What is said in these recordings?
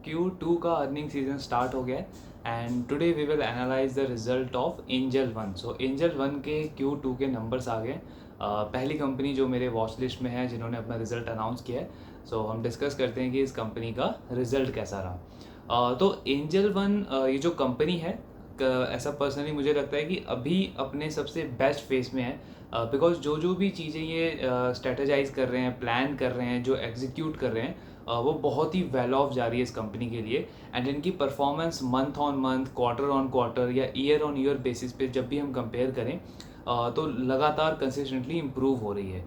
Q2 का earning season start हो गया है and today we will analyse the result of Angel One. So Angel One के Q2 के नंबर्स आ गए। पहली कंपनी जो मेरे वॉच लिस्ट में है जिन्होंने अपना रिजल्ट अनाउंस किया है, सो हम डिस्कस करते हैं कि इस कंपनी का रिजल्ट कैसा रहा। तो एंजल वन ये जो कंपनी है, ऐसा पर्सनली मुझे लगता है कि अभी अपने सबसे बेस्ट फेस में है, बिकॉज जो जो भी चीज़ें ये स्ट्रेटेजाइज कर रहे हैं, प्लान कर रहे हैं, जो एग्जीक्यूट कर रहे हैं, वो बहुत ही वेल ऑफ जा रही है इस कंपनी के लिए। एंड इनकी performance month on month, quarter on quarter या ईयर ऑन ईयर बेसिस पे जब भी हम कंपेयर करें तो लगातार कंसिस्टेंटली इम्प्रूव हो रही है।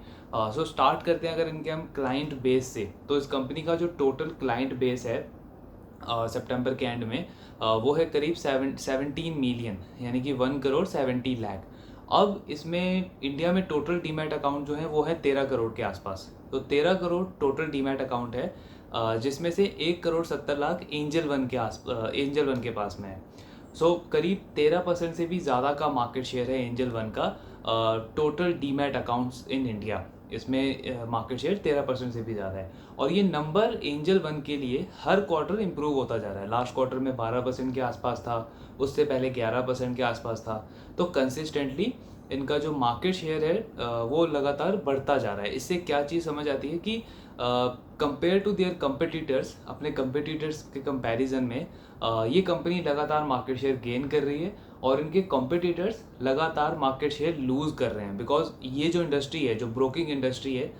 सो स्टार्ट करते हैं अगर इनके हम क्लाइंट बेस से, तो इस कंपनी का जो टोटल क्लाइंट बेस है सितंबर के एंड में वो है करीब 17 मिलियन, यानी कि 1 करोड़ 70 लाख। अब इसमें इंडिया में टोटल डीमैट अकाउंट जो है वो है 13 करोड़ के आसपास। तो 13 करोड़ टोटल डीमैट अकाउंट है, जिसमें से 1 करोड़ 70 लाख एंजल वन के पास में है। सो करीब 13% से भी ज़्यादा का मार्केट शेयर है एंजल वन का total demat accounts in India. इसमें मार्केट शेयर 13% से भी ज़्यादा है और ये नंबर एंजल वन के लिए हर क्वार्टर इंप्रूव होता जा रहा है। लास्ट क्वार्टर में 12% के आसपास था, उससे पहले 11% के आसपास था। तो कंसिस्टेंटली इनका जो मार्केट शेयर है वो लगातार बढ़ता जा रहा है। इससे क्या चीज़ समझ आती है कि कंपेयर टू देयर कंपिटिटर्स, अपने कंपिटिटर्स के कंपैरिजन में ये कंपनी लगातार मार्केट शेयर गेन कर रही है और इनके कॉम्पिटिटर्स लगातार मार्केट शेयर लूज़ कर रहे हैं। बिकॉज ये जो इंडस्ट्री है, जो ब्रोकिंग इंडस्ट्री है,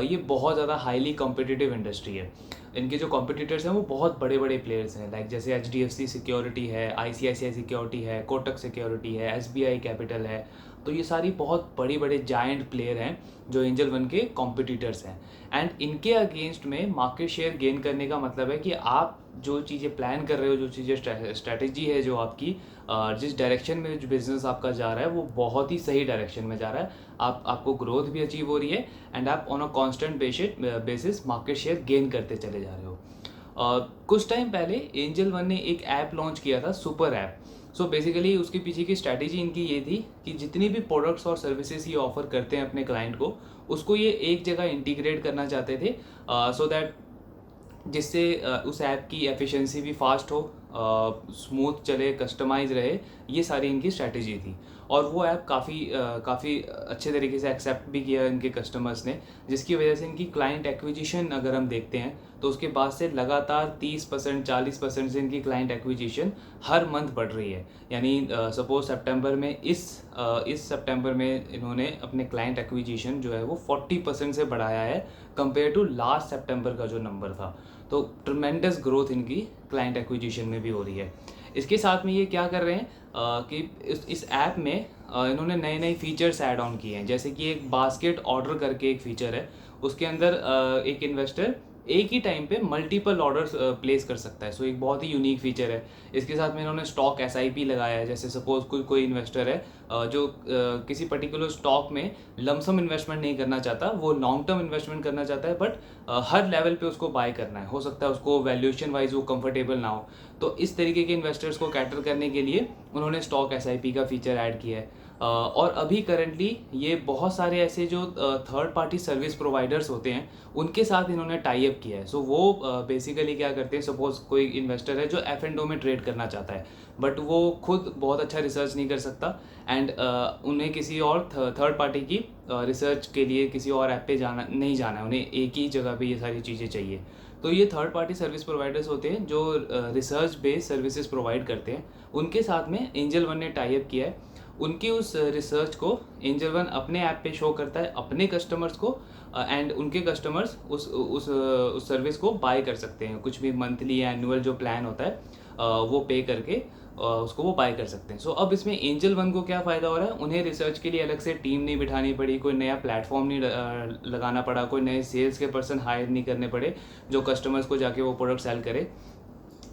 ये बहुत ज़्यादा हाईली कॉम्पिटिटिव इंडस्ट्री है। इनके जो कॉम्पिटिटर्स हैं वो बहुत बड़े बड़े प्लेयर्स हैं, लाइक जैसे HDFC सिक्योरिटी है, ICICI सिक्योरिटी है, कोटक सिक्योरिटी है, SBI कैपिटल है। तो ये सारी बहुत बड़ी बड़े जायंट प्लेयर हैं जो एंजल वन के कॉम्पिटिटर्स हैं। एंड इनके अगेंस्ट में मार्केट शेयर गेन करने का मतलब है कि आप जो चीज़ें प्लान कर रहे हो, जो चीज़ें स्ट्रैटेजी है जो आपकी, जिस डायरेक्शन में जो बिजनेस आपका जा रहा है वो बहुत ही सही डायरेक्शन में जा रहा है। आपको ग्रोथ भी अचीव हो रही है एंड आप on a constant basis market share gain करते चले जा रहे हो। कुछ टाइम पहले एंजल वन ने एक ऐप लॉन्च किया था, सुपर ऐप। सो बेसिकली उसके पीछे की स्ट्रैटेजी इनकी ये थी कि जितनी भी प्रोडक्ट्स और सर्विसेज ये ऑफर करते हैं अपने क्लाइंट को, उसको ये एक जगह इंटीग्रेट करना चाहते थे, सो दैट जिससे उस ऐप की एफिशिएंसी भी फास्ट हो, स्मूथ चले, कस्टमाइज रहे। ये सारी इनकी स्ट्रैटेजी थी और वो ऐप काफ़ी अच्छे तरीके से एक्सेप्ट भी किया इनके कस्टमर्स ने, जिसकी वजह से इनकी क्लाइंट एक्विजिशन अगर हम देखते हैं तो उसके बाद से लगातार 30% 40% से इनकी क्लाइंट एक्विजिशन हर मंथ बढ़ रही है। यानी सपोज सितंबर में इस सितंबर में इन्होंने अपने क्लाइंट एक्विजिशन जो है वो 40% से बढ़ाया है कंपेयर टू लास्ट सितंबर का जो नंबर था। तो ट्रमेंडस ग्रोथ इनकी क्लाइंट एक्विजिशन में भी हो रही है। इसके साथ में ये क्या कर रहे हैं कि इस ऐप में इन्होंने नए नए फीचर्स ऐड ऑन किए हैं। जैसे कि एक बास्केट ऑर्डर करके एक फीचर है, उसके अंदर एक इन्वेस्टर एक ही टाइम पे मल्टीपल ऑर्डर्स प्लेस कर सकता है। सो एक बहुत ही यूनिक फीचर है। इसके साथ में इन्होंने स्टॉक SIP लगाया है। जैसे सपोज कोई इन्वेस्टर है जो किसी पर्टिकुलर स्टॉक में लमसम इन्वेस्टमेंट नहीं करना चाहता, वो लॉन्ग टर्म इन्वेस्टमेंट करना चाहता है, बट हर लेवल पे उसको बाय करना है। हो सकता है उसको वैल्यूएशन वाइज वो कंफर्टेबल ना हो, तो इस तरीके के इन्वेस्टर्स को कैटर करने के लिए उन्होंने स्टॉक SIP का फीचर ऐड किया है। और अभी करंटली ये बहुत सारे ऐसे जो थर्ड पार्टी सर्विस प्रोवाइडर्स होते हैं उनके साथ इन्होंने टाई अप किया है। सो वो बेसिकली क्या करते हैं, सपोज कोई इन्वेस्टर है जो F&O में ट्रेड करना चाहता है, बट वो खुद बहुत अच्छा रिसर्च नहीं कर सकता एंड उन्हें किसी और थर्ड पार्टी की रिसर्च के लिए किसी और ऐप पे नहीं जाना है, उन्हें एक ही जगह पे ये सारी चीज़ें चाहिए। तो ये थर्ड पार्टी सर्विस प्रोवाइडर्स होते हैं जो रिसर्च बेस्ड सर्विसेज प्रोवाइड करते हैं। उनके साथ में एंजल वन ने टाई अप किया है। उनकी उस रिसर्च को एंजल वन अपने ऐप पे शो करता है अपने कस्टमर्स को, एंड उनके कस्टमर्स उस सर्विस को बाय कर सकते हैं। कुछ भी मंथली या एनुअल जो प्लान होता है वो पे करके उसको वो बाय कर सकते हैं। सो अब इसमें एंजल वन को क्या फ़ायदा हो रहा है, उन्हें रिसर्च के लिए अलग से टीम नहीं बिठानी पड़ी, कोई नया प्लेटफॉर्म नहीं लगाना पड़ा, कोई नए सेल्स के पर्सन हायर नहीं करने पड़े जो कस्टमर्स को जाके वो प्रोडक्ट सेल करे।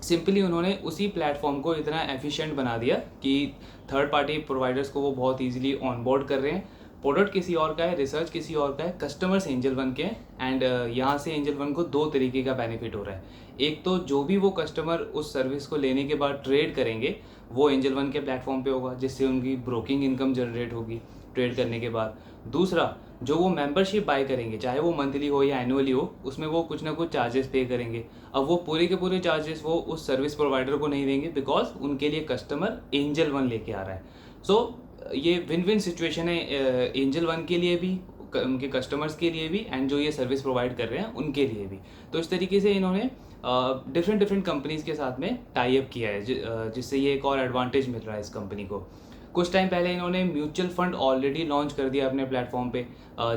सिंपली उन्होंने उसी प्लेटफॉर्म को इतना एफिशिएंट बना दिया कि थर्ड पार्टी प्रोवाइडर्स को वो बहुत इजीली ऑनबोर्ड कर रहे हैं। प्रोडक्ट किसी और का है, रिसर्च किसी और का है, कस्टमर्स एंजल वन के हैं। एंड यहाँ से एंजल वन को दो तरीके का बेनिफिट हो रहा है। एक तो जो भी वो कस्टमर उस सर्विस को लेने के बाद ट्रेड करेंगे वो एंजल वन के प्लेटफॉर्म पे होगा, जिससे उनकी ब्रोकिंग इनकम जनरेट होगी ट्रेड करने के बाद। दूसरा, जो वो मेंबरशिप बाय करेंगे, चाहे वो मंथली हो या एनुअली हो, उसमें वो कुछ ना कुछ चार्जेस पे करेंगे। अब वो पूरे के पूरे चार्जेस वो उस सर्विस प्रोवाइडर को नहीं देंगे, बिकॉज उनके लिए कस्टमर एंजल वन लेके आ रहा है। सो ये विन विन सिचुएशन है एंजल वन के लिए भी, उनके कस्टमर्स के लिए भी, एंड जो ये सर्विस प्रोवाइड कर रहे हैं उनके लिए भी। तो इस तरीके से इन्होंने डिफरेंट डिफरेंट कंपनीज के साथ में टाई अप किया है, जिससे ये एक और एडवांटेज मिल रहा है इस कंपनी को। कुछ टाइम पहले इन्होंने म्यूचुअल फंड ऑलरेडी लॉन्च कर दिया अपने प्लेटफॉर्म पे,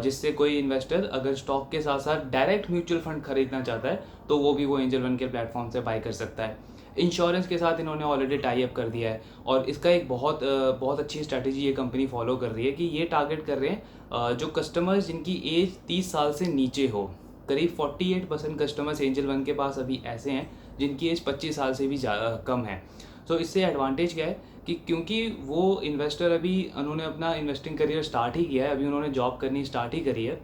जिससे कोई इन्वेस्टर अगर स्टॉक के साथ साथ डायरेक्ट म्यूचुअल फंड खरीदना चाहता है तो वो भी वो एंजल वन के प्लेटफॉर्म से बाय कर सकता है। इंश्योरेंस के साथ इन्होंने ऑलरेडी टाई अप कर दिया है, और इसका एक बहुत अच्छी स्ट्रैटेजी ये कंपनी फॉलो कर रही है कि ये टारगेट कर रहे हैं जो कस्टमर्स जिनकी एज 30 साल से नीचे हो। करीब 48% कस्टमर्स एंजल वन के पास अभी ऐसे हैं जिनकी एज 25 साल से भी कम है। सो इससे एडवांटेज क्या है कि क्योंकि वो इन्वेस्टर अभी उन्होंने अपना इन्वेस्टिंग करियर स्टार्ट ही किया है, अभी उन्होंने जॉब करनी स्टार्ट ही करी है।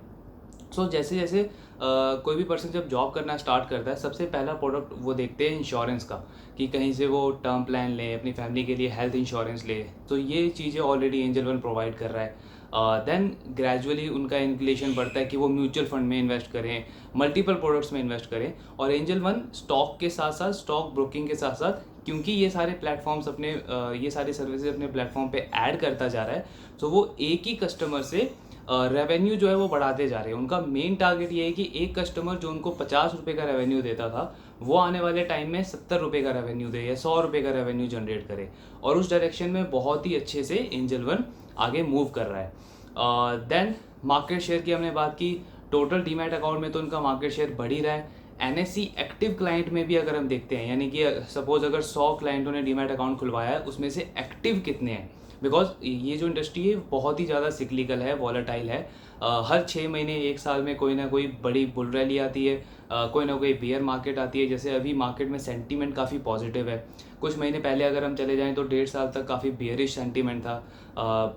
सो जैसे जैसे कोई भी पर्सन जब जॉब करना स्टार्ट करता है, सबसे पहला प्रोडक्ट वो देखते हैं इंश्योरेंस का, कि कहीं से वो टर्म प्लान ले, अपनी फैमिली के लिए हेल्थ इंश्योरेंस ले। तो ये चीज़ें ऑलरेडी एंजल वन प्रोवाइड कर रहा है। देन ग्रेजुअली उनका इंक्लिनेशन बढ़ता है कि वो म्यूचुअल फंड में इन्वेस्ट करें, मल्टीपल प्रोडक्ट्स में इन्वेस्ट करें। और एंजल वन स्टॉक के साथ साथ, स्टॉक ब्रोकिंग के साथ साथ, क्योंकि ये सारे प्लेटफॉर्म्स अपने ये सारी सर्विसेज अपने प्लेटफॉर्म पे ऐड करता जा रहा है, तो वो एक ही कस्टमर से रेवेन्यू जो है वो बढ़ाते जा रहे हैं। उनका मेन टारगेट ये है कि एक कस्टमर जो उनको 50 रुपये का रेवेन्यू देता था, वो आने वाले टाइम में 70 रुपये का रेवेन्यू दे या 100 रुपये का रेवेन्यू जनरेट करे। और उस डायरेक्शन में बहुत ही अच्छे से एंजल वन आगे मूव कर रहा है। देन मार्केट शेयर की हमने बात की, टोटल डीमैट अकाउंट में तो उनका मार्केट शेयर बढ़ ही रहा है। NSE एक्टिव क्लाइंट में भी अगर हम देखते हैं, यानी कि सपोज अगर 100 क्लाइंटों ने डीमैट अकाउंट खुलवाया है, उसमें से एक्टिव कितने हैं, बिकॉज ये जो इंडस्ट्री है बहुत ही ज़्यादा सिक्लिकल है, वॉलेटाइल है। हर 6 महीने 1 साल में कोई ना कोई बड़ी बुल रैली आती है, कोई ना कोई बियर मार्केट आती है। जैसे अभी मार्केट में सेंटीमेंट काफ़ी पॉजिटिव है। कुछ महीने पहले अगर हम चले जाएं तो 1.5 साल तक काफ़ी बियरिश सेंटीमेंट था।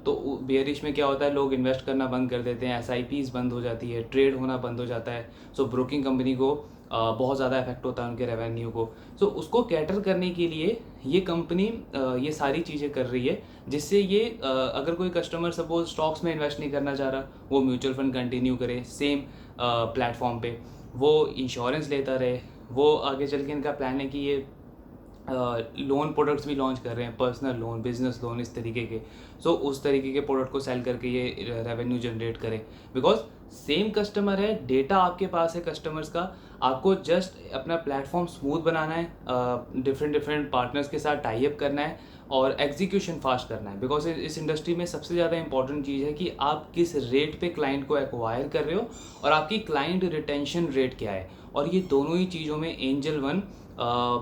तो बियरिश में क्या होता है, लोग इन्वेस्ट करना बंद कर देते हैं, SIPs बंद हो जाती है, ट्रेड होना बंद हो जाता है। सो ब्रोकिंग कंपनी को बहुत ज़्यादा इफेक्ट होता है उनके रेवेन्यू को। सो उसको कैटर करने के लिए ये कंपनी ये सारी चीज़ें कर रही है, जिससे ये अगर कोई कस्टमर सपोज स्टॉक्स में इन्वेस्ट नहीं करना चाह रहा, वो म्यूचुअल फंड कंटिन्यू करे सेम प्लेटफॉर्म पे, वो इंश्योरेंस लेता रहे। वो आगे चल के इनका प्लान है कि ये लोन प्रोडक्ट्स भी लॉन्च कर रहे हैं, पर्सनल लोन, बिजनेस लोन, इस तरीके के। सो उस तरीके के प्रोडक्ट को सेल करके ये रेवेन्यू जनरेट करे, बिकॉज सेम कस्टमर है, डेटा आपके पास है कस्टमर्स का। आपको जस्ट अपना प्लेटफॉर्म स्मूथ बनाना है, डिफरेंट डिफरेंट पार्टनर्स के साथ टाई अप करना है, और एग्जीक्यूशन फास्ट करना है। बिकॉज इस इंडस्ट्री में सबसे ज़्यादा इंपॉर्टेंट चीज़ है कि आप किस रेट पे क्लाइंट को एक्वायर कर रहे हो, और आपकी क्लाइंट रिटेंशन रेट क्या है। और ये दोनों ही चीज़ों में angel one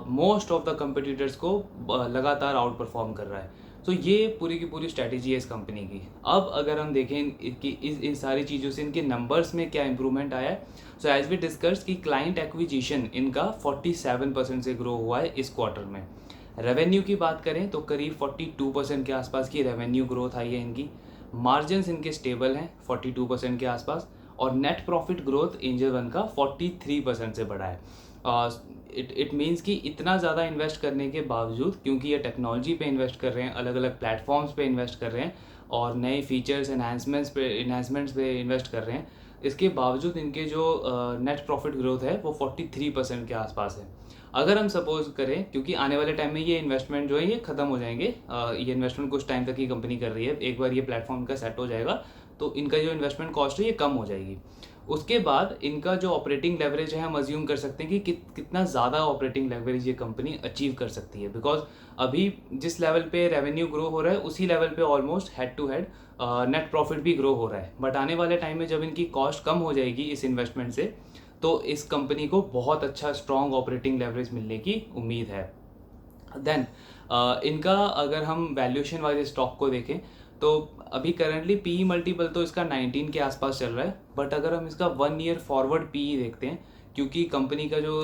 most of the competitors को लगातार आउट परफॉर्म कर रहा है। तो ये पूरी की पूरी स्ट्रैटेजी है इस कंपनी की। अब अगर हम देखें कि इन सारी चीज़ों से इनके नंबर्स में क्या इंप्रूवमेंट आया है, सो एज वी डिस्कस कि क्लाइंट एक्विजिशन इनका 47% से ग्रो हुआ है इस क्वार्टर में। रेवेन्यू की बात करें तो करीब 42% के आसपास की रेवेन्यू ग्रोथ आई है इनकी। मार्जिन्स इनके स्टेबल हैं 42% के आसपास, और net profit growth angel one का 43% से बढ़ा है। इट मीन्स कि इतना ज़्यादा इन्वेस्ट करने के बावजूद, क्योंकि ये टेक्नोलॉजी पे इन्वेस्ट कर रहे हैं, अलग अलग प्लेटफॉर्म्स पे इन्वेस्ट कर रहे हैं, और नए फीचर्स एनहांसमेंट्स पे इन्वेस्ट कर रहे हैं, इसके बावजूद इनके जो नेट प्रॉफिट ग्रोथ है वो 43% के आसपास है। अगर हम सपोज करें, क्योंकि आने वाले टाइम में ये इन्वेस्टमेंट जो है ये ख़त्म हो जाएंगे, ये इन्वेस्टमेंट कुछ टाइम तक ही कंपनी कर रही है, एक बार ये प्लेटफॉर्म का सेट हो जाएगा तो इनका जो इन्वेस्टमेंट कॉस्ट है ये कम हो जाएगी। उसके बाद इनका जो ऑपरेटिंग लेवरेज है, हम अज्यूम कर सकते हैं कि कितना ज़्यादा ऑपरेटिंग लेवरेज ये कंपनी अचीव कर सकती है, बिकॉज अभी जिस लेवल पे रेवेन्यू ग्रो हो रहा है उसी लेवल पे almost head to head net profit भी ग्रो हो रहा है। बट आने वाले टाइम में जब इनकी कॉस्ट कम हो जाएगी इस इन्वेस्टमेंट से, तो इस कंपनी को बहुत अच्छा स्ट्रॉन्ग ऑपरेटिंग लेवरेज मिलने की उम्मीद है। देन इनका अगर हम वैल्यूएशन वाले स्टॉक को देखें तो अभी करंटली पीई मल्टीपल तो इसका 19 के आसपास चल रहा है, बट अगर हम इसका 1 ईयर फॉरवर्ड पीई देखते हैं, क्योंकि कंपनी का जो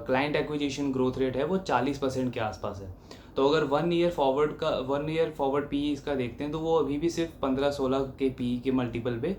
क्लाइंट एक्विजिशन ग्रोथ रेट है वो 40% के आसपास है, तो अगर 1 ईयर फॉरवर्ड पीई इसका देखते हैं तो वो अभी भी सिर्फ 15-16 के पीई के मल्टीपल पे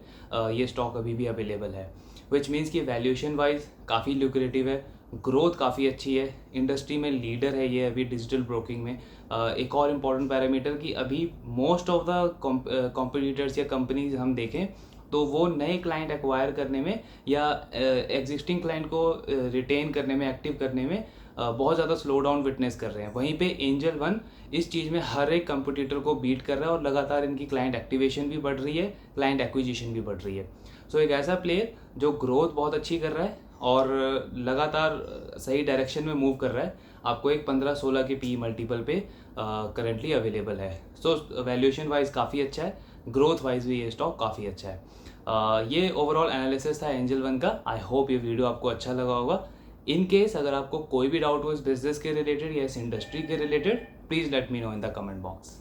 ये स्टॉक अभी भी अवेलेबल है, विच मीन्स कि वैल्यूएशन वाइज काफ़ी ल्यूक्रेटिव है, ग्रोथ काफ़ी अच्छी है, इंडस्ट्री में लीडर है ये अभी डिजिटल ब्रोकिंग में। एक और इम्पॉर्टेंट पैरामीटर कि अभी मोस्ट ऑफ द कॉम्पिटिटर्स या कंपनीज हम देखें तो वो नए क्लाइंट एक्वायर करने में या एग्जिस्टिंग क्लाइंट को रिटेन करने में, एक्टिव करने में बहुत ज़्यादा स्लो डाउन विटनेस कर रहे हैं। वहीं पे एंजल वन इस चीज़ में हर एक कंपटीटर को बीट कर रहा है और लगातार इनकी क्लाइंट एक्टिवेशन भी बढ़ रही है, क्लाइंट एक्विजिशन भी बढ़ रही है। सो एक ऐसा प्लेयर जो ग्रोथ बहुत अच्छी कर रहा है और लगातार सही डायरेक्शन में मूव कर रहा है, आपको एक 15-16 के पी मल्टीपल पे करेंटली अवेलेबल है। सो वैल्यूएशन वाइज काफ़ी अच्छा है, ग्रोथ वाइज भी ये स्टॉक काफ़ी अच्छा है। ये ओवरऑल एनालिसिस था एंजल वन का। आई होप ये वीडियो आपको अच्छा लगा होगा। इन केस अगर आपको कोई भी डाउट हो इस बिजनेस के रिलेटेड या इस इंडस्ट्री के related, please let me know in the comment box.